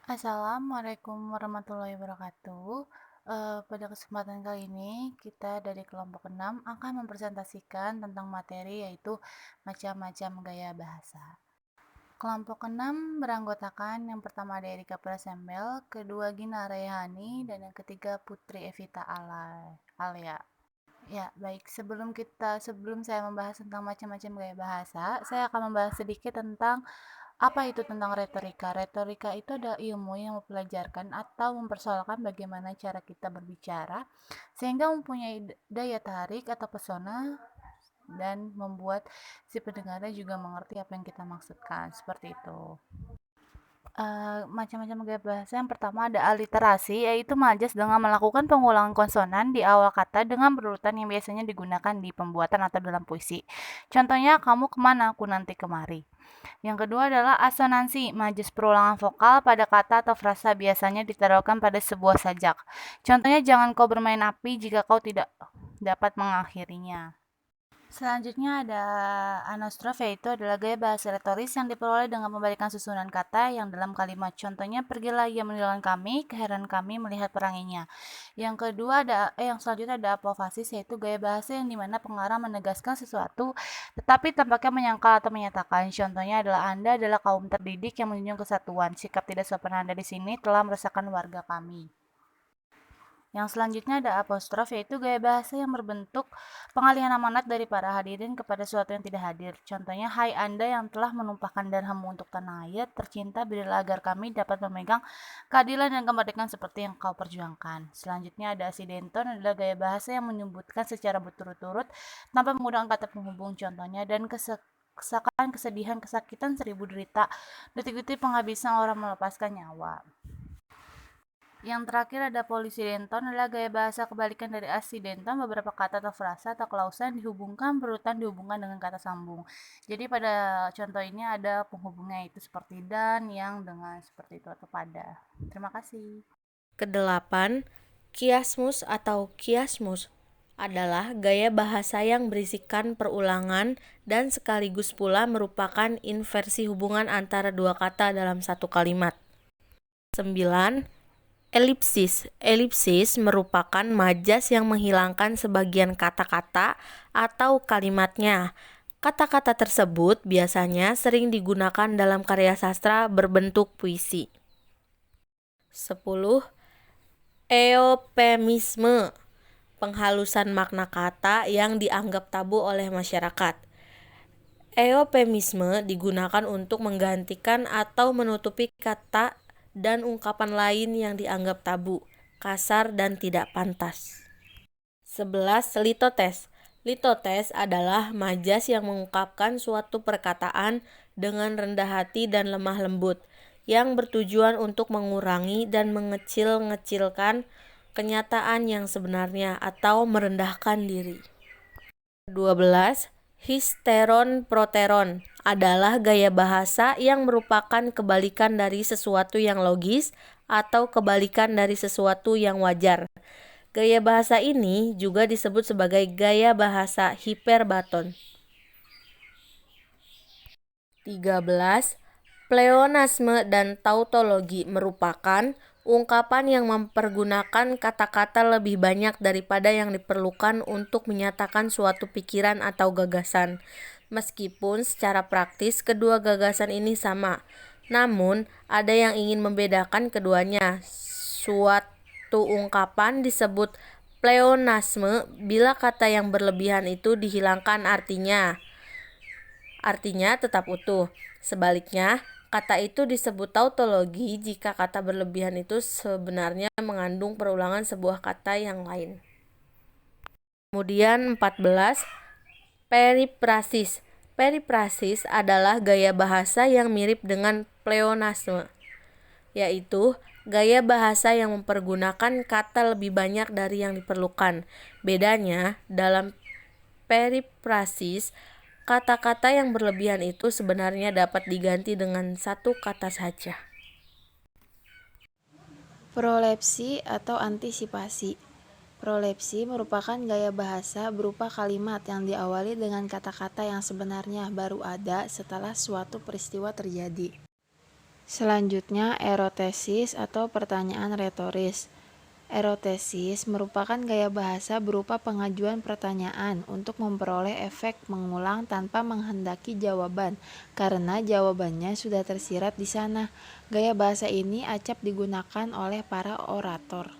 Assalamualaikum warahmatullahi wabarakatuh. Pada kesempatan kali ini, kita dari kelompok 6 akan mempresentasikan tentang materi yaitu macam-macam gaya bahasa. Kelompok 6 beranggotakan yang pertama ada Erika Prasembel, kedua Gina Rayhani, dan yang ketiga Putri Evita Alia. Ya, baik. Sebelum saya membahas tentang macam-macam gaya bahasa, saya akan membahas sedikit tentang apa itu tentang retorika. Retorika itu adalah ilmu yang mempelajarkan atau mempersoalkan bagaimana cara kita berbicara sehingga mempunyai daya tarik atau pesona dan membuat si pendengarnya juga mengerti apa yang kita maksudkan. Seperti itu. Macam-macam gaya bahasa yang pertama ada aliterasi, yaitu majas dengan melakukan pengulangan konsonan di awal kata dengan berurutan yang biasanya digunakan di pembuatan atau dalam puisi. Contohnya, kamu kemana, aku nanti kemari. Yang kedua adalah asonansi, majas perulangan vokal pada kata atau frasa biasanya ditaruhkan pada sebuah sajak. Contohnya, jangan kau bermain api jika kau tidak dapat mengakhirinya. Selanjutnya ada anostrof, yaitu adalah gaya bahasa retoris yang diperoleh dengan membalikan susunan kata yang dalam kalimat. Contohnya, pergilah ia meninggalkan kami, keheranan kami melihat peranginya. Yang selanjutnya ada apofasis, yaitu gaya bahasa yang dimana pengarang menegaskan sesuatu tetapi tampaknya menyangkal atau menyatakan. Contohnya adalah Anda adalah kaum terdidik yang menjunjung kesatuan. Sikap tidak sopan Anda di sini telah meresahkan warga kami. Yang selanjutnya ada apostrof, yaitu gaya bahasa yang berbentuk pengalihan amanat dari para hadirin kepada sesuatu yang tidak hadir. Contohnya, hai Anda yang telah menumpahkan darahmu untuk tanah air, tercinta berilah agar kami dapat memegang keadilan dan kemerdekaan seperti yang kau perjuangkan. Selanjutnya ada asidenton, adalah gaya bahasa yang menyebutkan secara berturut-turut tanpa menggunakan kata penghubung. Contohnya, dan kesakan, kesedihan, kesakitan, seribu derita, detik-detik penghabisan orang melepaskan nyawa. Yang terakhir ada polisidenton, adalah gaya bahasa kebalikan dari asidenton, beberapa kata atau frasa atau klausa yang dihubungkan dengan kata sambung. Jadi pada contoh ini ada penghubungnya itu seperti dan, yang, dengan, seperti itu atau pada. Terima kasih. Kedelapan, kiasmus atau kiasmus adalah gaya bahasa yang berisikan perulangan dan sekaligus pula merupakan inversi hubungan antara dua kata dalam satu kalimat. 9. Elipsis. Elipsis merupakan majas yang menghilangkan sebagian kata-kata atau kalimatnya. Kata-kata tersebut biasanya sering digunakan dalam karya sastra berbentuk puisi. 10. Eufemisme, penghalusan makna kata yang dianggap tabu oleh masyarakat. Eufemisme digunakan untuk menggantikan atau menutupi kata dan ungkapan lain yang dianggap tabu, kasar, dan tidak pantas. 11. Litotes. Litotes adalah majas yang mengungkapkan suatu perkataan dengan rendah hati dan lemah lembut, yang bertujuan untuk mengurangi dan mengecil-ngecilkan kenyataan yang sebenarnya atau merendahkan diri. 12. Histeron proteron adalah gaya bahasa yang merupakan kebalikan dari sesuatu yang logis atau kebalikan dari sesuatu yang wajar. Gaya bahasa ini juga disebut sebagai gaya bahasa hiperbaton. 13. Pleonasme dan tautologi merupakan ungkapan yang mempergunakan kata-kata lebih banyak daripada yang diperlukan untuk menyatakan suatu pikiran atau gagasan. Meskipun secara praktis kedua gagasan ini sama, namun ada yang ingin membedakan keduanya. Suatu ungkapan disebut pleonasme bila kata yang berlebihan itu dihilangkan artinya tetap utuh. Sebaliknya, kata itu disebut tautologi jika kata berlebihan itu sebenarnya mengandung perulangan sebuah kata yang lain. Kemudian 14. Periphrasis. Periphrasis adalah gaya bahasa yang mirip dengan pleonasme, yaitu gaya bahasa yang mempergunakan kata lebih banyak dari yang diperlukan. Bedanya, dalam periphrasis, kata-kata yang berlebihan itu sebenarnya dapat diganti dengan satu kata saja. Prolepsi atau antisipasi. Prolepsi merupakan gaya bahasa berupa kalimat yang diawali dengan kata-kata yang sebenarnya baru ada setelah suatu peristiwa terjadi. Selanjutnya, erotesis atau pertanyaan retoris. Erotesis merupakan gaya bahasa berupa pengajuan pertanyaan untuk memperoleh efek mengulang tanpa menghendaki jawaban, karena jawabannya sudah tersirat di sana. Gaya bahasa ini acap digunakan oleh para orator.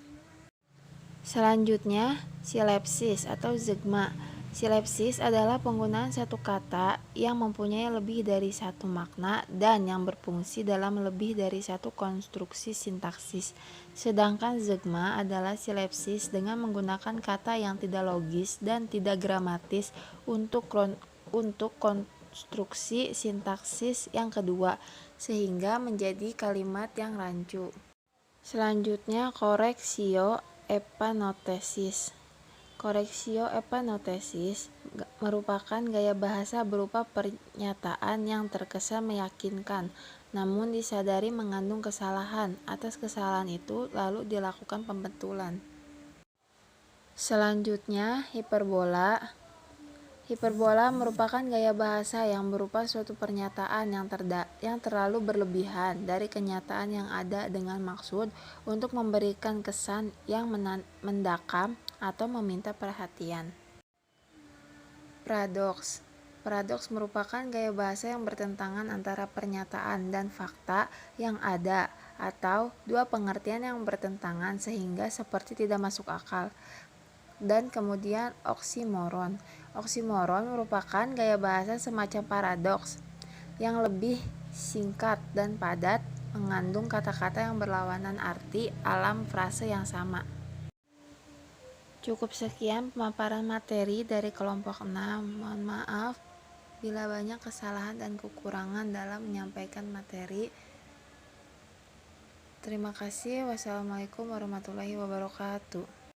Selanjutnya, silepsis atau zeugma. Silepsis adalah penggunaan satu kata yang mempunyai lebih dari satu makna dan yang berfungsi dalam lebih dari satu konstruksi sintaksis. Sedangkan zeugma adalah silepsis dengan menggunakan kata yang tidak logis dan tidak gramatis untuk konstruksi sintaksis yang kedua, sehingga menjadi kalimat yang rancu. Selanjutnya, koreksio epanotesis. Koreksio epanotesis merupakan gaya bahasa berupa pernyataan yang terkesan meyakinkan, namun disadari mengandung kesalahan. Atas kesalahan itu, lalu dilakukan pembetulan. Selanjutnya, hiperbola. Hiperbola merupakan gaya bahasa yang berupa suatu pernyataan yang terlalu berlebihan dari kenyataan yang ada dengan maksud untuk memberikan kesan yang mendakam atau meminta perhatian. Paradoks. Paradoks merupakan gaya bahasa yang bertentangan antara pernyataan dan fakta yang ada, atau dua pengertian yang bertentangan sehingga seperti tidak masuk akal. Dan kemudian oksimoron. Oksimoron merupakan gaya bahasa semacam paradoks yang lebih singkat dan padat, mengandung kata-kata yang berlawanan arti alam frase yang sama. Cukup sekian pemaparan materi dari kelompok 6. Mohon maaf bila banyak kesalahan dan kekurangan dalam menyampaikan materi. Terima kasih. Wassalamualaikum warahmatullahi wabarakatuh.